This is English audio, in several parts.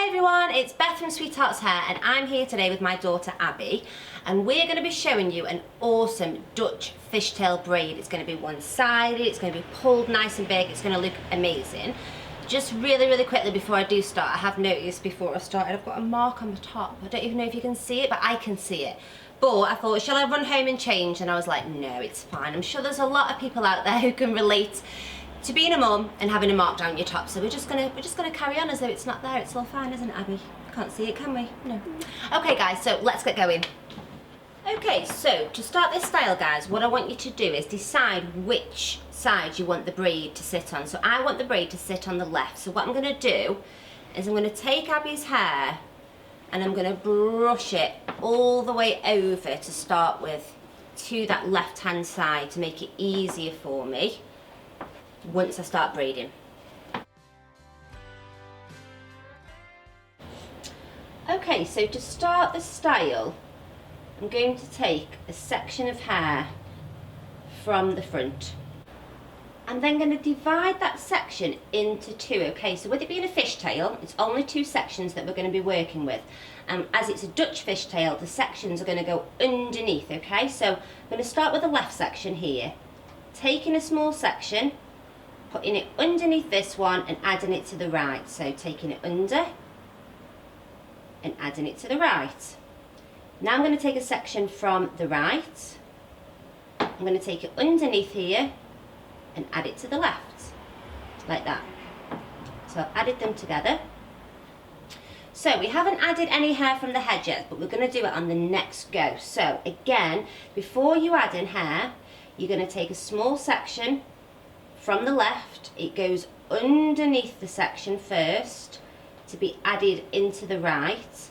Everyone, it's Beth from SweetHearts Hair and I'm here today with my daughter Abby and we're going to be showing you an awesome Dutch fishtail braid. It's going to be one-sided, it's going to be pulled nice and big, it's going to look amazing. Just really quickly before I do start, I have noticed before I started I've got a mark on the top. I don't even know if you can see it, but I can see it. But I thought, shall I run home and change? And I was like, no, it's fine. I'm sure there's a lot of people out there who can relate to being a mum and having a mark down your top, so we're just gonna carry on as though it's not there. It's all fine, isn't it, Abby? Can't see it, can we? No. Okay, guys, so let's get going. Okay, so to start this style, guys, what I want you to do is decide which side you want the braid to sit on. So I want the braid to sit on the left. So what I'm gonna do is I'm gonna take Abby's hair and I'm gonna brush it all the way over to start with to that left-hand side to make it easier for me once I start braiding. Okay, so to start the style, I'm going to take a section of hair from the front. I'm then going to divide that section into two, okay? So with it being a fishtail, it's only two sections that we're going to be working with. As it's a Dutch fishtail, the sections are going to go underneath, okay? So I'm going to start with the left section here, taking a small section, putting it underneath this one and adding it to the right. So taking it under and adding it to the right. Now I'm going to take a section from the right. I'm going to take it underneath here and add it to the left, like that. So I've added them together. So we haven't added any hair from the head yet, but we're going to do it on the next go. So again, before you add in hair, you're going to take a small section from the left. It goes underneath the section first to be added into the right.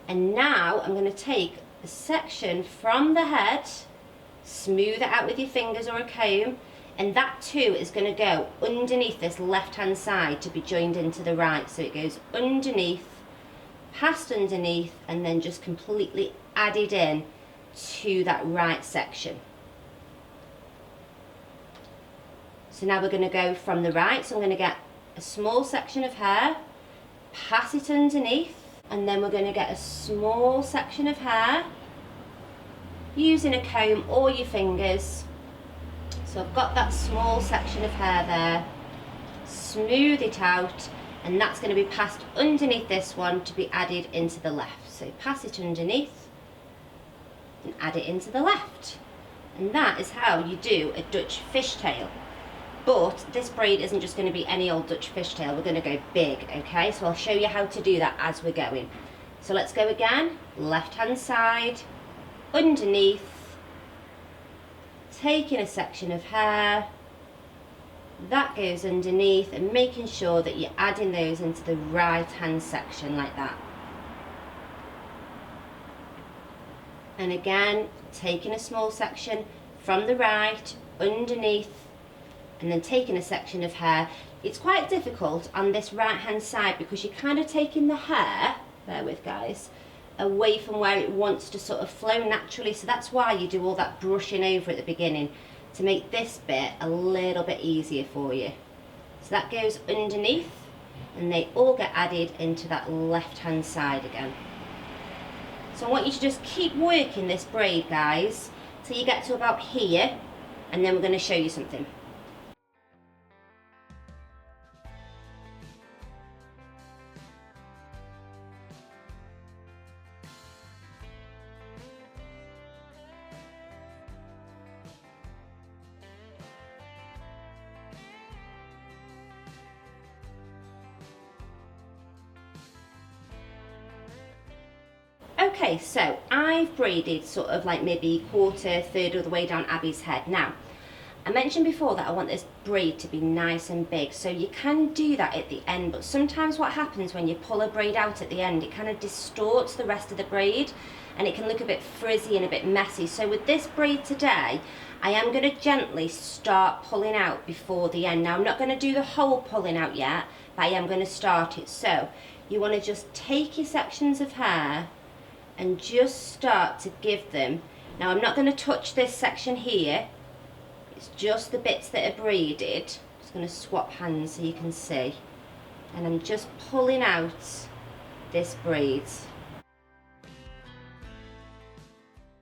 And now I'm going to take a section from the head, smooth it out with your fingers or a comb, and that too is going to go underneath this left hand side to be joined into the right. So it goes underneath, past underneath, and then just completely added in to that right section. So now we're going to go from the right, so I'm going to get a small section of hair, pass it underneath, and then we're going to get a small section of hair using a comb or your fingers. So I've got that small section of hair there, smooth it out, and that's going to be passed underneath this one to be added into the left. So pass it underneath and add it into the left. And that is how you do a Dutch fishtail. But this braid isn't just going to be any old Dutch fishtail, we're going to go big, okay? So I'll show you how to do that as we're going. So let's go again, left hand side, underneath, taking a section of hair, that goes underneath, and making sure that you're adding those into the right hand section like that. And again, taking a small section from the right, underneath, and then taking a section of hair. It's quite difficult on this right hand side because you're kind of taking the hair, bear with guys, away from where it wants to sort of flow naturally. So that's why you do all that brushing over at the beginning, to make this bit a little bit easier for you. So that goes underneath and they all get added into that left hand side again. So I want you to just keep working this braid, guys, till you get to about here, and then we're going to show you something. Okay, so I've braided sort of like maybe quarter, third of the way down Abby's head. Now, I mentioned before that I want this braid to be nice and big, so you can do that at the end, but sometimes what happens when you pull a braid out at the end, it kind of distorts the rest of the braid and it can look a bit frizzy and a bit messy. So with this braid today, I am going to gently start pulling out before the end. Now I'm not going to do the whole pulling out yet, but I am going to start it. So you want to just take your sections of hair and just start to give them. Now I'm not going to touch this section here, it's just the bits that are braided. I'm just going to swap hands so you can see, and I'm just pulling out this braid.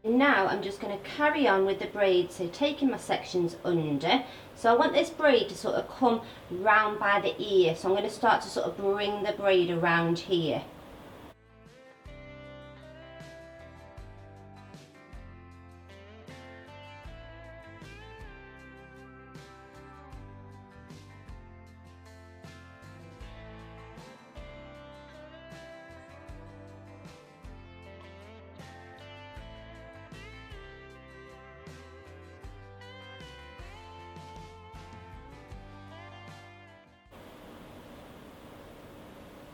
Now I'm just going to carry on with the braid, so taking my sections under. So I want this braid to sort of come round by the ear, so I'm going to start to sort of bring the braid around here.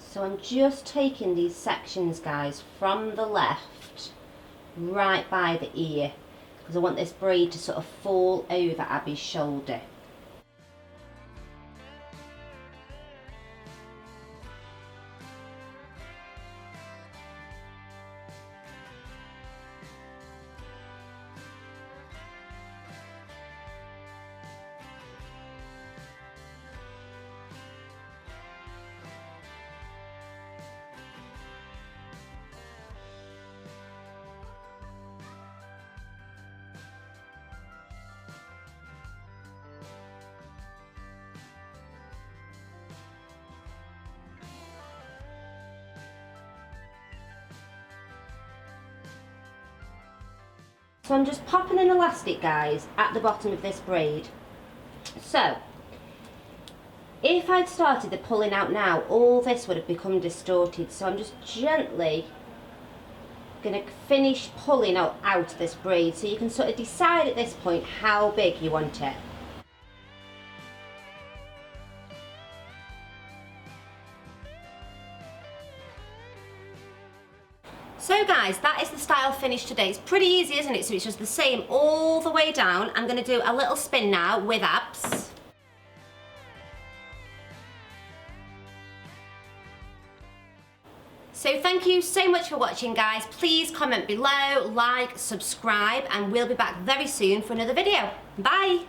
So I'm just taking these sections, guys, from the left right by the ear, because I want this braid to sort of fall over Abby's shoulder. So I'm just popping an elastic, guys, at the bottom of this braid. So if I'd started the pulling out now, all this would have become distorted. So I'm just gently going to finish pulling out this braid, so you can sort of decide at this point how big you want it. So guys, that is the style finished today. It's pretty easy, isn't it? So it's just the same all the way down. I'm going to do a little spin now with abs. So thank you so much for watching, guys. Please comment below, like, subscribe, and we'll be back very soon for another video. Bye!